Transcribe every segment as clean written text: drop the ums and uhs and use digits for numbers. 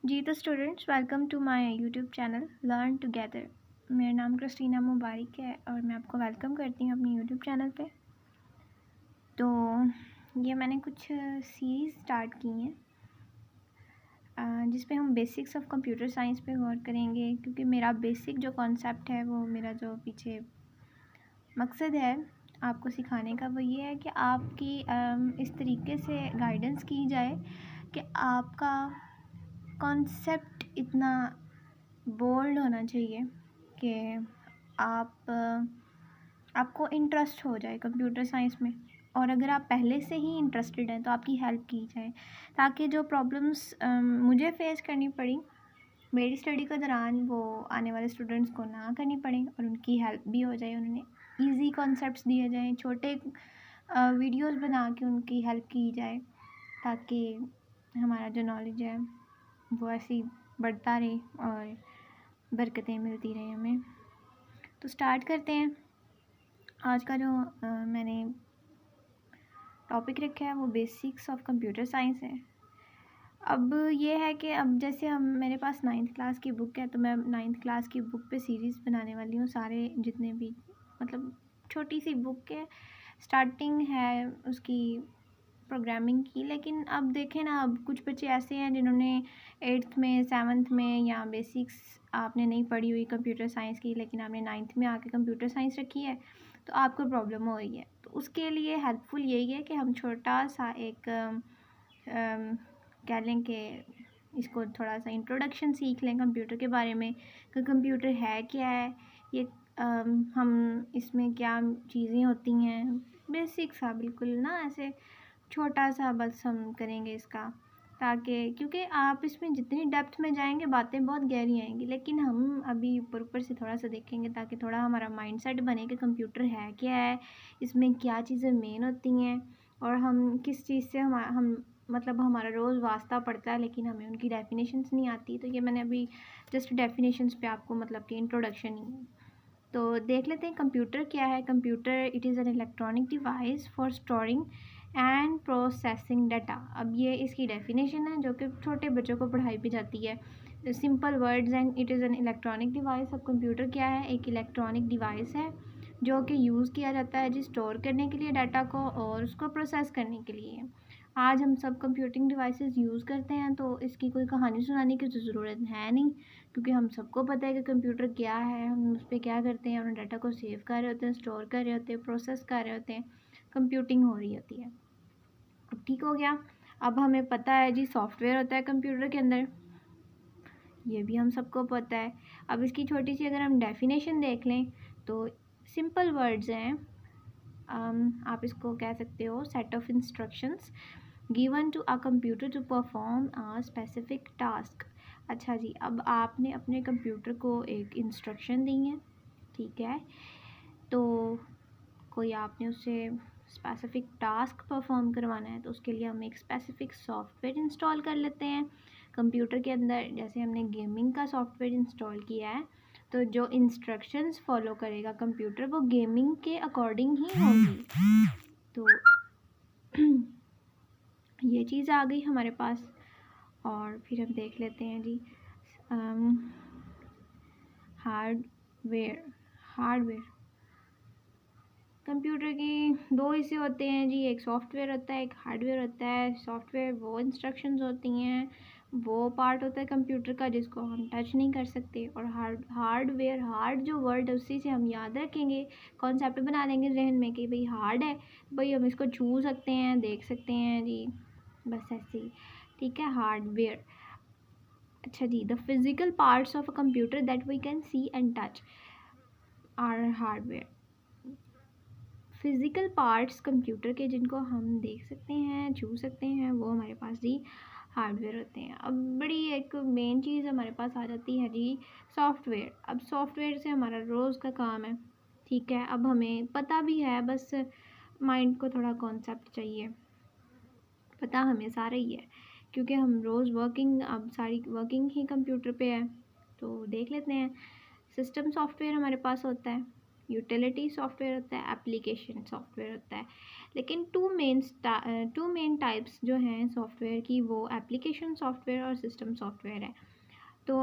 जी तो students welcome to my YouTube channel learn together. मेरा नाम क्रिस्टीना मुबारक है और मैं आपको वेलकम करती हूँ अपनी यूट्यूब चैनल पे। तो ये मैंने कुछ सीरीज़ स्टार्ट की हैं जिस पे हम बेसिक्स ऑफ कंप्यूटर साइंस पे गौर करेंगे, क्योंकि मेरा बेसिक जो कॉन्सेप्ट है, वो मेरा जो पीछे मकसद है आपको सिखाने का, वो ये है कि आपकी इस तरीके से गाइडेंस की जाए कि आपका कॉन्सेप्ट इतना बोल्ड होना चाहिए कि आपको इंटरेस्ट हो जाए कंप्यूटर साइंस में। और अगर आप पहले से ही इंटरेस्टेड हैं तो आपकी हेल्प की जाए, ताकि जो प्रॉब्लम्स मुझे फेस करनी पड़ी मेरी स्टडी के दौरान, वो आने वाले स्टूडेंट्स को ना करनी पड़े और उनकी हेल्प भी हो जाए। उन्हें इजी कॉन्सेप्ट्स दिए जाएं, छोटे वीडियोस बना के उनकी हेल्प की जाए, ताकि हमारा जो नॉलेज है वो ऐसी बढ़ता रहे और बरकतें मिलती रहे हमें। तो स्टार्ट करते हैं। आज का जो मैंने टॉपिक रखा है वो बेसिक्स ऑफ कंप्यूटर साइंस है। अब ये है कि अब जैसे हम मेरे पास 9th क्लास की बुक है, तो मैं 9th क्लास की बुक पे सीरीज़ बनाने वाली हूँ। सारे जितने भी मतलब छोटी सी बुक है, स्टार्टिंग है उसकी प्रोग्रामिंग की। लेकिन अब देखें ना, अब कुछ बच्चे ऐसे हैं जिन्होंने 8th में 7th में या बेसिक्स आपने नहीं पढ़ी हुई कंप्यूटर साइंस की, लेकिन आपने 9th में आके कंप्यूटर साइंस रखी है, तो आपको प्रॉब्लम हो रही है। तो उसके लिए हेल्पफुल यही है कि हम छोटा सा एक कह लें कि इसको थोड़ा सा इंट्रोडक्शन सीख लें कंप्यूटर के बारे में, कि कंप्यूटर है क्या है, ये हम इसमें क्या चीज़ें होती हैं, बेसिक सा बिल्कुल ना, ऐसे छोटा सा बस हम करेंगे इसका, ताकि क्योंकि आप इसमें जितनी डेप्थ में जाएंगे बातें बहुत गहरी आएंगी, लेकिन हम अभी ऊपर ऊपर से थोड़ा सा देखेंगे, ताकि थोड़ा हमारा माइंडसेट बने कि कंप्यूटर है क्या है, इसमें क्या चीज़ें मेन होती हैं, और हम किस चीज़ से हम मतलब हमारा रोज़ वास्ता पड़ता है, लेकिन हमें उनकी डेफिनेशंस नहीं आती। तो ये मैंने अभी जस्ट डेफिनेशंस पे आपको मतलब कि इंट्रोडक्शन ही है। तो देख लेते हैं कंप्यूटर क्या है। Computer it is an electronic device for storing and processing data. अब ये इसकी डेफिनेशन है जो कि छोटे बच्चों को पढ़ाई भी जाती है। Simple words and it is an electronic device. अब कंप्यूटर क्या है? एक इलेक्ट्रॉनिक डिवाइस है जो कि यूज़ किया जाता है जी स्टोर करने के लिए डाटा को और उसको प्रोसेस करने के लिए। आज हम सब कंप्यूटिंग डिवाइसेस यूज़ करते हैं, तो इसकी कोई कहानी सुनाने की तो ज़रूरत है नहीं, क्योंकि हम सबको पता है कि कंप्यूटर क्या है, हम उस पर क्या करते हैं, अपने डाटा को सेव कर रहे होते हैं, स्टोर कर रहे होते हैं, प्रोसेस कर रहे होते हैं, कंप्यूटिंग हो रही होती है। अब ठीक हो गया। अब हमें पता है जी सॉफ्टवेयर होता है कंप्यूटर के अंदर, ये भी हम सबको पता है। अब इसकी छोटी सी अगर हम डेफिनेशन देख लें तो सिंपल वर्ड्स हैं। आप इसको कह सकते हो set of instructions given to a computer to perform a specific task. अच्छा जी, अब आपने अपने कंप्यूटर को एक इंस्ट्रक्शन दी है, ठीक है, तो कोई आपने उससे स्पेसिफिक टास्क परफॉर्म करवाना है, तो उसके लिए हम एक स्पेसिफिक सॉफ्टवेयर इंस्टॉल कर लेते हैं कंप्यूटर के अंदर। जैसे हमने गेमिंग का सॉफ्टवेयर इंस्टॉल किया है, तो जो इंस्ट्रक्शंस फॉलो करेगा कंप्यूटर वो गेमिंग के अकॉर्डिंग ही होंगी। तो ये चीज़ आ गई हमारे पास। और फिर हम देख लेते हैं जी हार्डवेयर। हार्डवेयर कंप्यूटर की दो हिस्से होते हैं जी, एक सॉफ्टवेयर होता है, एक हार्डवेयर होता है। सॉफ्टवेयर वो इंस्ट्रक्शंस होती हैं, वो पार्ट होता है कंप्यूटर का जिसको हम टच नहीं कर सकते। और हार्डवेयर, हार्ड जो वर्ड है उसी से हम याद रखेंगे, कॉन्सेप्ट बना लेंगे जहन में कि भाई हार्ड है, भाई हम इसको छू सकते हैं, देख सकते हैं जी, बस ऐसे ही, ठीक है, हार्डवेयर। अच्छा जी, the physical parts of a computer that we can see and touch are hardware. Physical parts computer के जिनको हम देख सकते हैं, छू सकते हैं, वो हमारे पास जी हार्डवेयर होते हैं। अब बड़ी एक मेन चीज़ हमारे पास आ जाती है जी सॉफ्टवेयर। अब सॉफ्टवेयर से हमारा रोज़ का काम है, ठीक है, अब हमें पता भी है, बस माइंड को थोड़ा कॉन्सेप्ट चाहिए, पता हमें सारा ही है, क्योंकि हम रोज़ वर्किंग, अब सारी वर्किंग ही कंप्यूटर पे है। तो देख लेते हैं। सिस्टम सॉफ्टवेयर हमारे पास होता है, यूटिलिटी सॉफ्टवेयर होता है, एप्लीकेशन सॉफ्टवेयर होता है। लेकिन टू मेन टाइप्स जो हैं सॉफ्टवेयर की, वो एप्लीकेशन सॉफ्टवेयर और सिस्टम सॉफ्टवेयर है। तो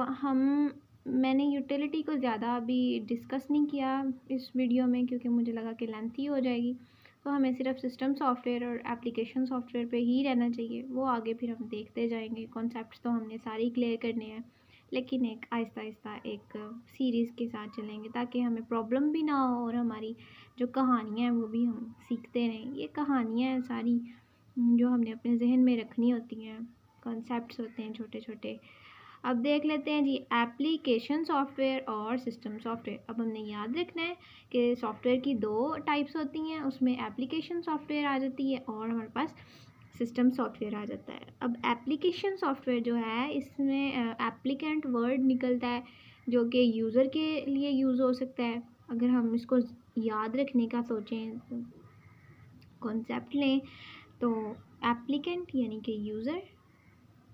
मैंने यूटिलिटी को ज़्यादा अभी डिस्कस नहीं किया इस वीडियो में, क्योंकि मुझे लगा कि लेंथी हो जाएगी। तो हमें सिर्फ सिस्टम सॉफ्टवेयर और एप्लीकेशन सॉफ्टवेयर पे ही रहना चाहिए। वो आगे फिर हम देखते जाएंगे। कॉन्सेप्ट्स तो हमने सारे क्लियर करने हैं, लेकिन एक आहिस्ता आहिस्ता एक सीरीज़ के साथ चलेंगे, ताकि हमें प्रॉब्लम भी ना हो और हमारी जो कहानियाँ हैं वो भी हम सीखते रहें। ये कहानियाँ हैं सारी जो हमने अपने जहन में रखनी होती हैं, कॉन्सेप्ट्स होते हैं छोटे छोटे। अब देख लेते हैं जी एप्लीकेशन सॉफ्टवेयर और सिस्टम सॉफ्टवेयर। अब हमने याद रखना है कि सॉफ्टवेयर की दो टाइप्स होती हैं, उसमें एप्लीकेशन सॉफ्टवेयर आ जाती है और हमारे पास सिस्टम सॉफ्टवेयर आ जाता है। अब एप्लीकेशन सॉफ्टवेयर जो है, इसमें एप्लीकेंट वर्ड निकलता है जो कि यूज़र के लिए यूज़ हो सकता है। अगर हम इसको याद रखने का सोचें, कॉन्सेप्ट लें, तो एप्लीकेंट यानी कि यूज़र,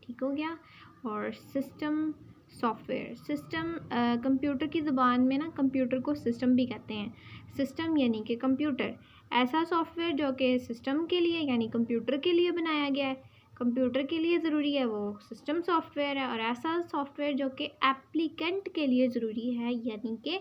ठीक हो गया। और सिस्टम सॉफ्टवेयर, सिस्टम कंप्यूटर की ज़ुबान में ना कंप्यूटर को सिस्टम भी कहते हैं। सिस्टम यानी कि कंप्यूटर, ऐसा सॉफ्टवेयर जो कि सिस्टम के लिए यानी कंप्यूटर के लिए बनाया गया है, कंप्यूटर के लिए ज़रूरी है, वो सिस्टम सॉफ्टवेयर है। और ऐसा सॉफ्टवेयर जो कि एप्लीकेंट के लिए ज़रूरी है यानी कि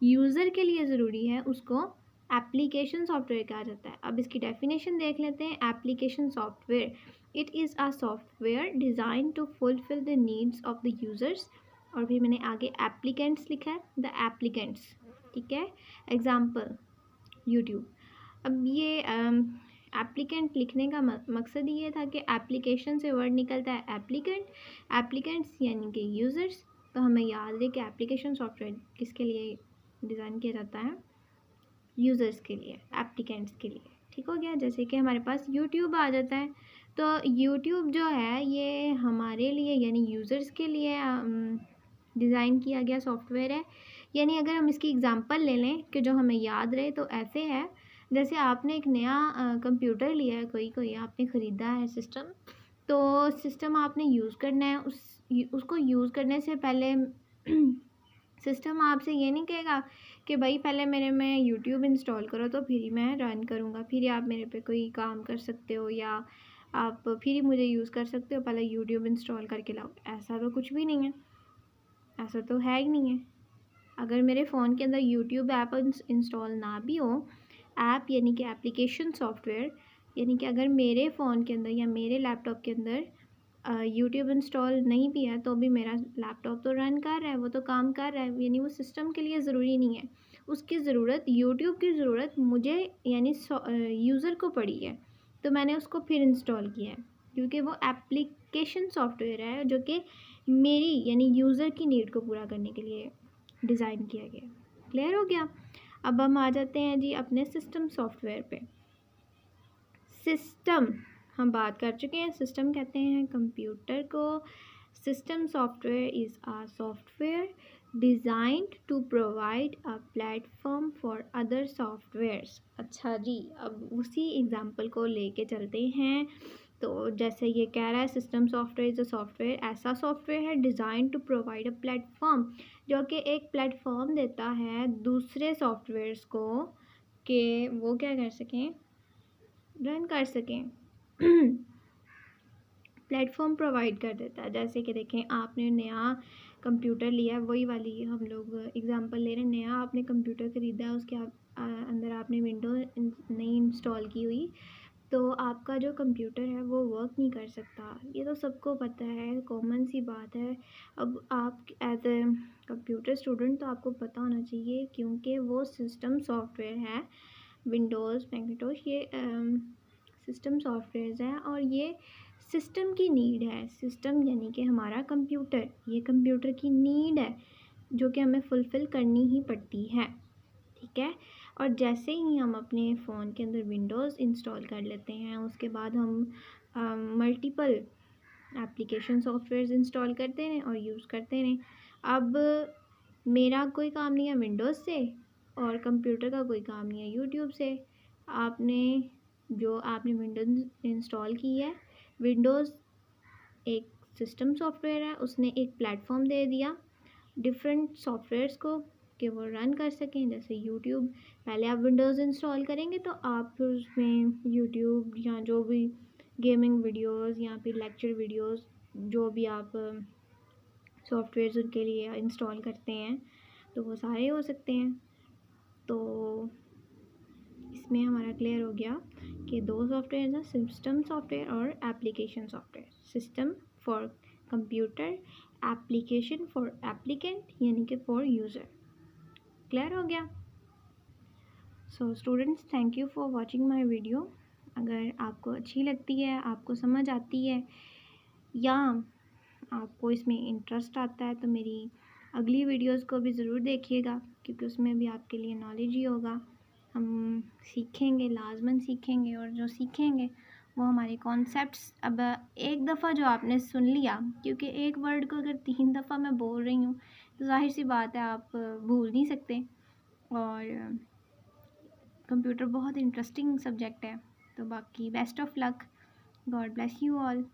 यूज़र के लिए ज़रूरी है, उसको एप्लीकेशन सॉफ्टवेयर कहा जाता है। अब इसकी डेफिनेशन देख लेते हैं। Application software, it is a software design to fulfil the needs of the users. और फिर मैंने आगे एप्लीकेंट्स लिखा है, द एप्लीकेंट्स, ठीक है। Example YouTube. अब ये एप्लीकेंट लिखने का मकसद ये था कि एप्लीकेशन से वर्ड निकलता है एप्लीकेंट, एप्लीकेंट्स यानी कि यूज़र्स। तो हमें याद है कि एप्लीकेशन सॉफ्टवेयर किसके लिए डिज़ाइन किया जाता है, यूज़र्स के लिए, एप्लीकेंट्स के लिए, ठीक हो गया। जैसे कि हमारे पास यूट्यूब आ जाता है, तो यूट्यूब जो है ये हमारे लिए यानी यूज़र्स के लिए डिज़ाइन किया गया सॉफ्टवेयर है। यानी अगर हम इसकी एग्ज़ाम्पल ले लें कि जो हमें याद रहे, तो ऐसे है जैसे आपने एक नया कंप्यूटर लिया है, कोई आपने ख़रीदा है सिस्टम, तो सिस्टम आपने यूज़ करना है। उसको यूज़ करने से पहले सिस्टम आपसे ये नहीं कहेगा कि भाई पहले मेरे में यूट्यूब इंस्टॉल करो तो फिर ही मैं रन करूँगा, फिर ही आप मेरे पे कोई काम कर सकते हो या आप फिर ही मुझे यूज़ कर सकते हो, पहले यूट्यूब इंस्टॉल करके लाओ। ऐसा तो कुछ भी नहीं है, ऐसा तो है ही नहीं है। अगर मेरे फ़ोन के अंदर यूट्यूब ऐप इंस्टॉल ना भी हो, ऐप यानी कि एप्लीकेशन सॉफ्टवेयर, यानी कि अगर मेरे फ़ोन के अंदर या मेरे लैपटॉप के अंदर यूट्यूब इंस्टॉल नहीं भी है, तो भी मेरा लैपटॉप तो रन कर रहा है, वो तो काम कर रहा है। यानी वो सिस्टम के लिए ज़रूरी नहीं है। उसकी ज़रूरत, यूट्यूब की ज़रूरत मुझे यानी यूज़र को पड़ी है, तो मैंने उसको फिर इंस्टॉल किया है, क्योंकि वो एप्लीकेशन सॉफ्टवेयर है जो कि मेरी यानी यूज़र की नीड को पूरा करने के लिए डिज़ाइन किया गया। क्लियर हो गया। अब हम आ जाते हैं जी अपने सिस्टम सॉफ्टवेयर पे। सिस्टम हम बात कर चुके हैं, सिस्टम कहते हैं कंप्यूटर को। System software is a software designed to provide a platform for other softwares. अच्छा जी, अब उसी एग्जांपल को लेके चलते हैं। तो जैसे ये कह रहा है, system software is a software, ऐसा सॉफ्टवेयर है design to provide a platform, जो कि एक प्लेटफॉर्म देता है दूसरे सॉफ्टवेयर्स को कि वो क्या कर सकें, रन कर सकें। प्लेटफॉर्म प्रोवाइड कर देता है। जैसे कि देखें, आपने नया कंप्यूटर लिया है, वही वाली हम लोग एग्जांपल ले रहे हैं। नया आपने कंप्यूटर ख़रीदा है, उसके अंदर आपने विंडो नहीं इंस्टॉल की हुई, तो आपका जो कंप्यूटर है वो वर्क नहीं कर सकता। ये तो सबको पता है, कॉमन सी बात है। अब आप एज ए कंप्यूटर स्टूडेंट तो आपको पता होना चाहिए, क्योंकि वो सिस्टम सॉफ्टवेयर है। विंडोज़, मैकिन्टोश, ये सिस्टम सॉफ्टवेयर्स हैं और ये सिस्टम की नीड है। सिस्टम यानी कि हमारा कंप्यूटर, ये कंप्यूटर की नीड है जो कि हमें फुलफ़िल करनी ही पड़ती है, ठीक है। और जैसे ही हम अपने फ़ोन के अंदर विंडोज़ इंस्टॉल कर लेते हैं, उसके बाद हम मल्टीपल एप्लीकेशन सॉफ्टवेयर्स इंस्टॉल करते हैं और यूज़ करते हैं। अब मेरा कोई काम नहीं है विंडोज़ से और कंप्यूटर का कोई काम नहीं है यूट्यूब से। आपने विंडोज़ इंस्टॉल की है, विंडोज़ एक सिस्टम सॉफ्टवेयर है, उसने एक प्लेटफॉर्म दे दिया डिफरेंट सॉफ्टवेयर्स को कि वो रन कर सकें। जैसे यूट्यूब, पहले आप विंडोज़ इंस्टॉल करेंगे तो आप फिर उसमें यूट्यूब या जो भी गेमिंग वीडियोस या फिर लेक्चर वीडियोस जो भी आप सॉफ्टवेयर्स उनके लिए इंस्टॉल करते हैं तो वो सारे हो सकते हैं। तो इसमें हमारा क्लियर हो गया कि दो सॉफ्टवेयर हैं, सिस्टम सॉफ्टवेयर और application software. System for computer, application for applicant यानी कि फॉर यूज़र। क्लियर हो गया। So students, thank you for watching my video. अगर आपको अच्छी लगती है, आपको समझ आती है या आपको इसमें इंटरेस्ट आता है तो मेरी अगली वीडियोस को भी ज़रूर देखिएगा, क्योंकि उसमें भी आपके लिए नॉलेज ही होगा। हम सीखेंगे, लाजमन सीखेंगे, और जो सीखेंगे वो हमारे कॉन्सेप्ट्स। अब एक दफ़ा जो आपने सुन लिया, क्योंकि एक वर्ड को अगर 3 दफ़ा मैं बोल रही हूँ तो जाहिर सी बात है आप भूल नहीं सकते। और कंप्यूटर बहुत इंटरेस्टिंग सब्जेक्ट है। तो बाकी best of luck, God bless you all.